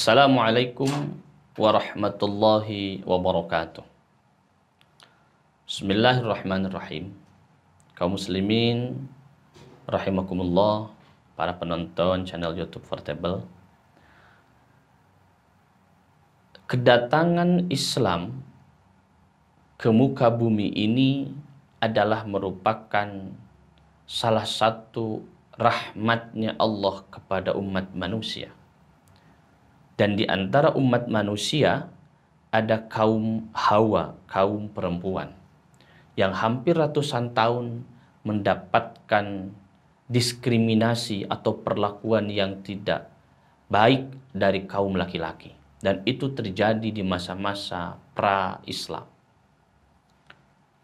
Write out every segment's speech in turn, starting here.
Assalamualaikum warahmatullahi wabarakatuh. Bismillahirrahmanirrahim. Kaum muslimin rahimakumullah, para penonton channel YouTube Portable. Kedatangan Islam ke muka bumi ini adalah merupakan salah satu rahmatnya Allah kepada umat manusia. Dan di antara umat manusia ada kaum Hawa, kaum perempuan, yang hampir ratusan tahun mendapatkan diskriminasi atau perlakuan yang tidak baik dari kaum laki-laki. Dan itu terjadi di masa-masa pra-Islam.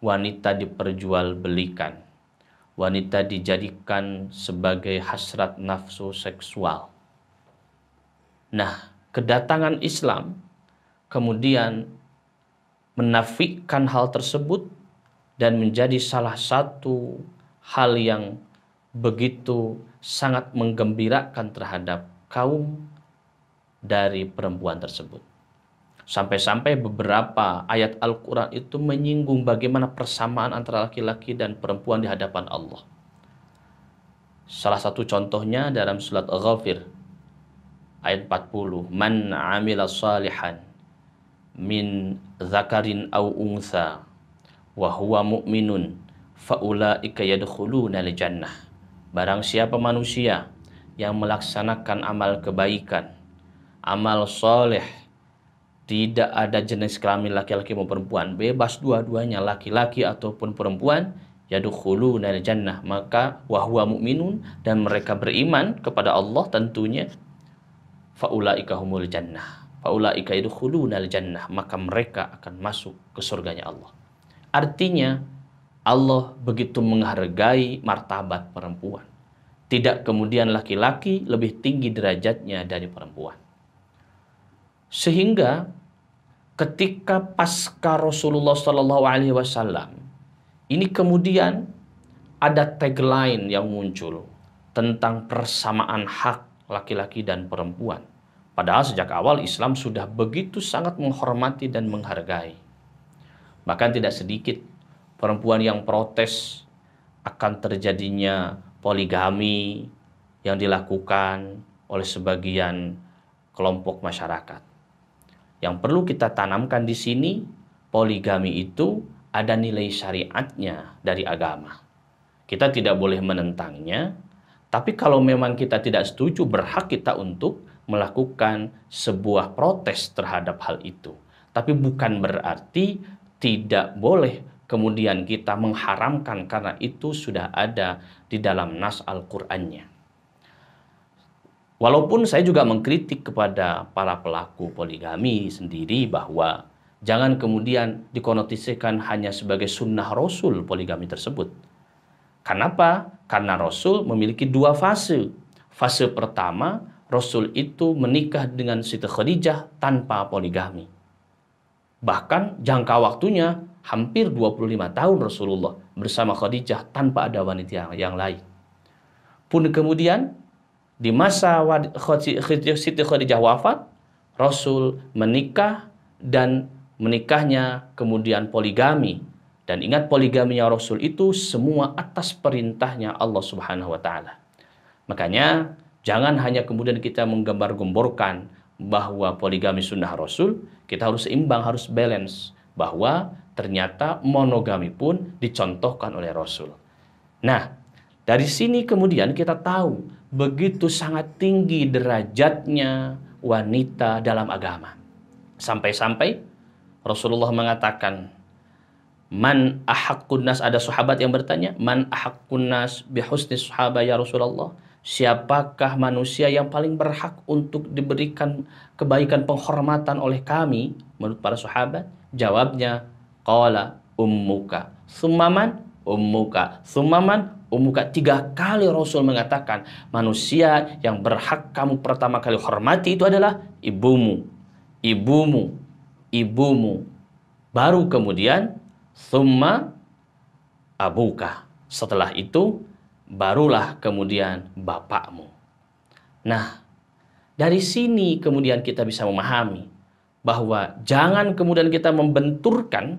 Wanita diperjualbelikan, wanita dijadikan sebagai hasrat nafsu seksual. Nah, kedatangan Islam kemudian menafikan hal tersebut dan menjadi salah satu hal yang begitu sangat menggembirakan terhadap kaum dari perempuan tersebut. Sampai-sampai beberapa ayat Al-Quran itu menyinggung bagaimana persamaan antara laki-laki dan perempuan di hadapan Allah. Salah satu contohnya dalam surat Ghafir ayat 40, man amila salihan min zakarin aw untha wa huwa mu'minun faulaika yadkhuluna al-jannah. Barang siapa manusia yang melaksanakan amal kebaikan, amal soleh, tidak ada jenis kelamin laki-laki maupun perempuan, bebas dua-duanya, laki-laki ataupun perempuan, yadkhuluna al-jannah, maka wa huwa mu'minun, dan mereka beriman kepada Allah tentunya, faulaika humul jannah, faulaika yadkhulunal jannah, maka mereka akan masuk ke surganya Allah. Artinya Allah begitu menghargai martabat perempuan. Tidak kemudian laki-laki lebih tinggi derajatnya dari perempuan. Sehingga ketika pasca Rasulullah SAW ini kemudian ada tagline yang muncul tentang persamaan hak laki-laki dan perempuan. Padahal sejak awal Islam sudah begitu sangat menghormati dan menghargai. Bahkan tidak sedikit perempuan yang protes akan terjadinya poligami yang dilakukan oleh sebagian kelompok masyarakat. Yang perlu kita tanamkan di sini, poligami itu ada nilai syariatnya dari agama. Kita tidak boleh menentangnya. Tapi kalau memang kita tidak setuju, berhak kita untuk melakukan sebuah protes terhadap hal itu. Tapi bukan berarti tidak boleh kemudian kita mengharamkan karena itu sudah ada di dalam nas Al-Qur'annya. Walaupun saya juga mengkritik kepada para pelaku poligami sendiri bahwa jangan kemudian dikonotasikan hanya sebagai sunnah Rasul poligami tersebut. Kenapa? Karena Rasul memiliki dua fase. Fase pertama, Rasul itu menikah dengan Siti Khadijah tanpa poligami. Bahkan jangka waktunya hampir 25 tahun Rasulullah bersama Khadijah tanpa ada wanita yang lain. Pun kemudian di masa Siti Khadijah wafat, Rasul menikah dan menikahnya kemudian poligami. Dan ingat, poligaminya Rasul itu semua atas perintahnya Allah Subhanahu wa Ta'ala. Makanya jangan hanya kemudian kita menggembar-gemborkan bahwa poligami sunnah Rasul, kita harus seimbang, harus balance, bahwa ternyata monogami pun dicontohkan oleh Rasul. Nah, dari sini kemudian kita tahu begitu sangat tinggi derajatnya wanita dalam agama. Sampai-sampai Rasulullah mengatakan, man ahaqqun nas, ada sahabat yang bertanya, man ahaqqun nas bihusni sahabah ya Rasulullah, siapakah manusia yang paling berhak untuk diberikan kebaikan penghormatan oleh kami menurut para sahabat? Jawabnya, qala ummuka summaman ummuka summaman ummuka. 3 kali Rasul mengatakan manusia yang berhak kamu pertama kali hormati itu adalah ibumu, ibumu, ibumu, baru kemudian summa abuka, setelah itu barulah kemudian bapakmu. Nah, Dari sini kemudian kita bisa memahami bahwa jangan kemudian kita membenturkan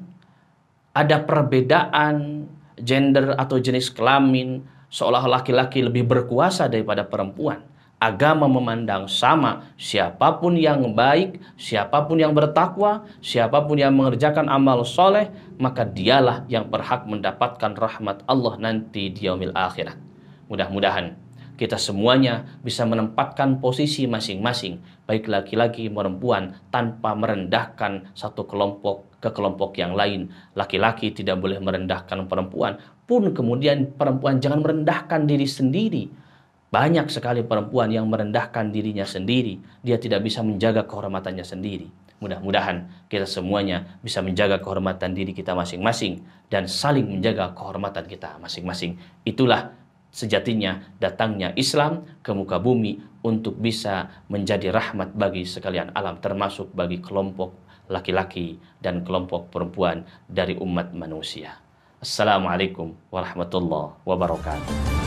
ada perbedaan gender atau jenis kelamin, seolah laki-laki lebih berkuasa daripada perempuan. Agama memandang sama siapapun yang baik, siapapun yang bertakwa, siapapun yang mengerjakan amal soleh, maka dialah yang berhak mendapatkan rahmat Allah nanti di yaumil akhirat. Mudah-mudahan kita semuanya bisa menempatkan posisi masing-masing, baik laki-laki maupun perempuan, tanpa merendahkan satu kelompok ke kelompok yang lain. Laki-laki tidak boleh merendahkan perempuan, pun kemudian perempuan jangan merendahkan diri sendiri. Banyak sekali perempuan yang merendahkan dirinya sendiri, dia tidak bisa menjaga kehormatannya sendiri. Mudah-mudahan kita semuanya bisa menjaga kehormatan diri kita masing-masing dan saling menjaga kehormatan kita masing-masing. Itulah sejatinya datangnya Islam ke muka bumi untuk bisa menjadi rahmat bagi sekalian alam, termasuk bagi kelompok laki-laki dan kelompok perempuan dari umat manusia. Assalamualaikum warahmatullahi wabarakatuh.